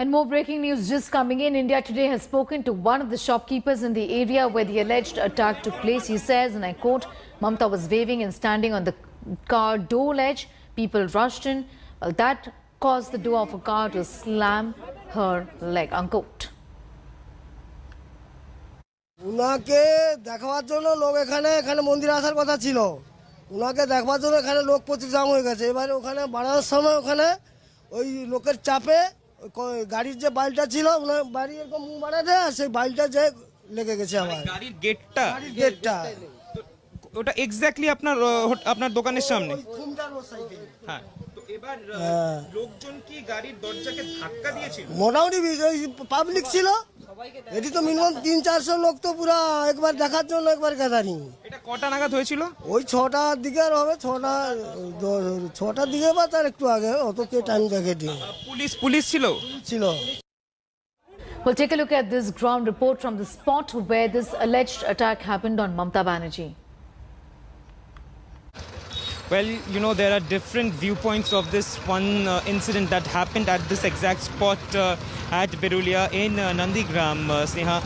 And more breaking news just coming in. India Today has spoken to one of the shopkeepers in the area where the alleged attack took place. He says, and I quote, Mamta was waving and standing on the car door ledge. People rushed in. Well, that caused the door of a car to slam her leg, unquote. উনাকে দেখাবার জন্য লোক এখানে মন্দিরে আসার কথা ছিল। উনাকে দেখবার জন্য এখানে লোক প্রচুর জাম হয়ে গেছে। এবারে ওখানে বাড়ানোর সময় ওখানে ওই লোকের চাপে গাড়ির যে বাইলটা ছিল ওনার বাড়ি এরকম মুখ বাড়াতে আর সেই বাইলটা যে লেগে গেছে আমার গাড়ির গেটটা ওটা এক্স্যাক্টলি আপনার দোকানের সামনে। হ্যাঁ, তো এবার লোকজন কি গাড়ির দরজাকে ধাক্কা দিয়েছিল? মোটামুটি পাবলিক ছিল, এটি তো মিনিমাম 300-400 লোক তো পুরো একবার দেখার জন্য একবার গ্যাদারিং। এটা কটা নাগাদ হয়েছিল? ওই 6টার দিকে আর হবে, 6টার দিকে বা তার একটু আগে, অত কে টাইম দেখেনি। পুলিশ ছিল। We'll take a look at this ground report from the spot where this alleged attack happened on Mamta Banerjee. Well, you know, there are different viewpoints of this one incident that happened at this exact spot at Birulia in Nandigram, Sneha.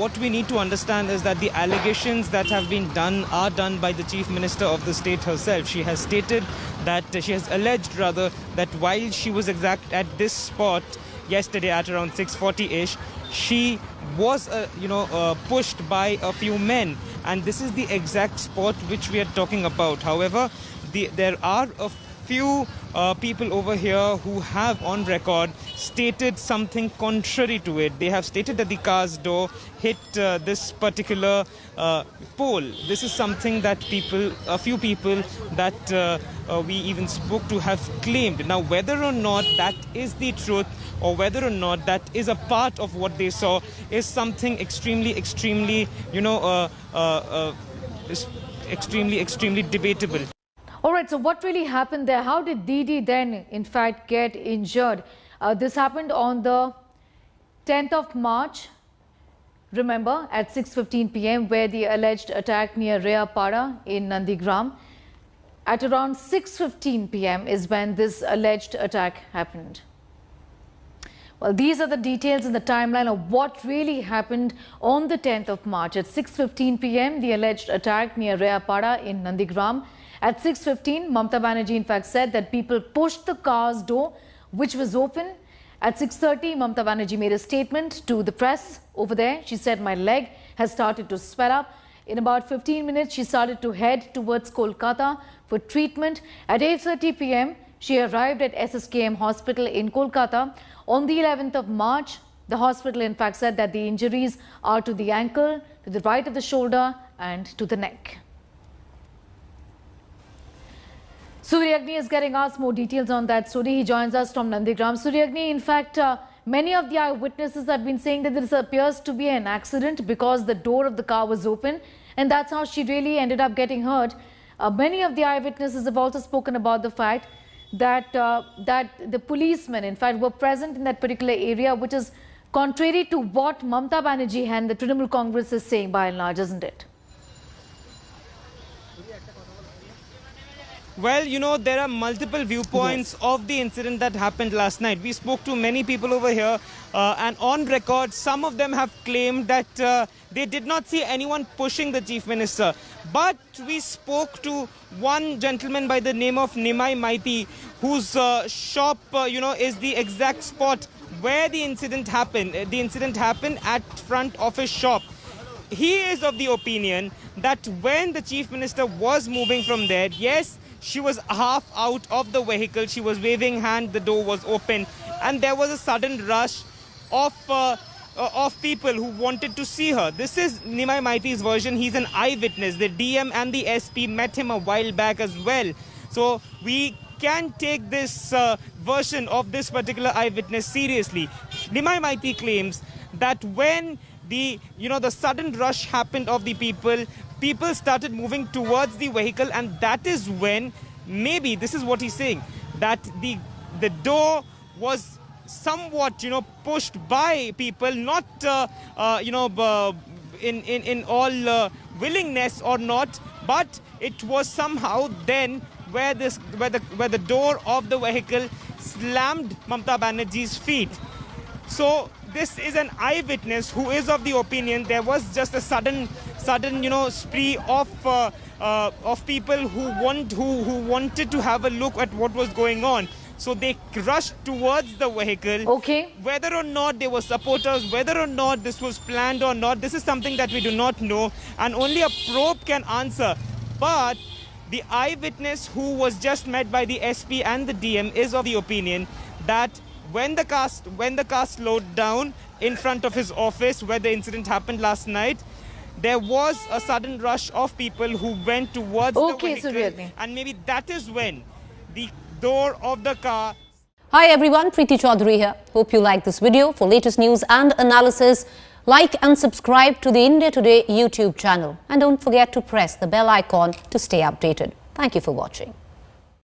What we need to understand is that the allegations that have been done are done by the Chief Minister of the state herself. She has stated that, she has alleged rather, that while she was at this spot yesterday at around 6:40-ish, she was, pushed by a few men. And this is the exact spot which we are talking about. However, there are a few people over here who have on record stated something contrary to it. They have stated that the car's door hit this particular pole. This is something that a few people that we even spoke to have claimed. Now, whether or not that is the truth or whether or not that is a part of what they saw is something extremely, extremely debatable. All right, so what really happened there? How did Didi then, in fact, get injured? This happened on the 10th of March, remember, at 6:15 p.m. where the alleged attack near Reapada in Nandigram. At around 6:15 p.m. is when this alleged attack happened. Well, these are the details in the timeline of what really happened on the 10th of March. At 6:15 p.m., the alleged attack near Reapada in Nandigram. At 6:15, Mamta Banerjee in fact said that people pushed the car's door, which was open. At 6:30, Mamta Banerjee made a statement to the press over there. She said, my leg has started to swell up. In about 15 minutes, she started to head towards Kolkata for treatment. At 8:30 p.m., she arrived at SSKM Hospital in Kolkata. On the 11th of March, the hospital in fact said that the injuries are to the ankle, to the right of the shoulder and to the neck. Suryagni is getting us more details on that story. He joins us from Nandigram. Suryagni, in fact, many of the eyewitnesses have been saying that this appears to be an accident because the door of the car was open, and that's how she really ended up getting hurt. Many of the eyewitnesses have also spoken about the fact that the policemen, in fact, were present in that particular area, which is contrary to what Mamta Banerjee and the Trinamool Congress is saying by and large, isn't it? Well, you know, there are multiple viewpoints of the incident that happened last night. We spoke to many people over here and on record, some of them have claimed that they did not see anyone pushing the Chief Minister. But we spoke to one gentleman by the name of Nimai Maiti, whose shop, is the exact spot where the incident happened. The incident happened at front of his shop. He is of the opinion that when the Chief Minister was moving from there, yes, she was half out of the vehicle. She was waving hand, the door was open, and there was a sudden rush of people who wanted to see her. This is Nimai Maiti's version. He's an eyewitness. The DM and the SP met him a while back as well. So we can take this version of this particular eyewitness seriously. Nimai Maiti claims that when the sudden rush happened of the people started moving towards the vehicle, and that is when, maybe, this is what he's saying, that the door was somewhat, pushed by people, not, in all willingness or not, but it was somehow then where the door of the vehicle slammed Mamta Banerjee's feet. So this is an eyewitness who is of the opinion there was just a sudden spree of people who wanted to have a look at what was going on. So they rushed towards the vehicle. Okay. Whether or not they were supporters, whether or not this was planned or not, this is something that we do not know, and only a probe can answer. But the eyewitness who was just met by the SP and the DM is of the opinion that when the car slowed down in front of his office where the incident happened last night, there was a sudden rush of people who went towards the vehicle. Suryadni. And maybe that is when the door of the car. Hi everyone, Preeti Chaudhary here. Hope you like this video. For latest news and analysis, like and subscribe to the India Today YouTube channel. And don't forget to press the bell icon to stay updated. Thank you for watching.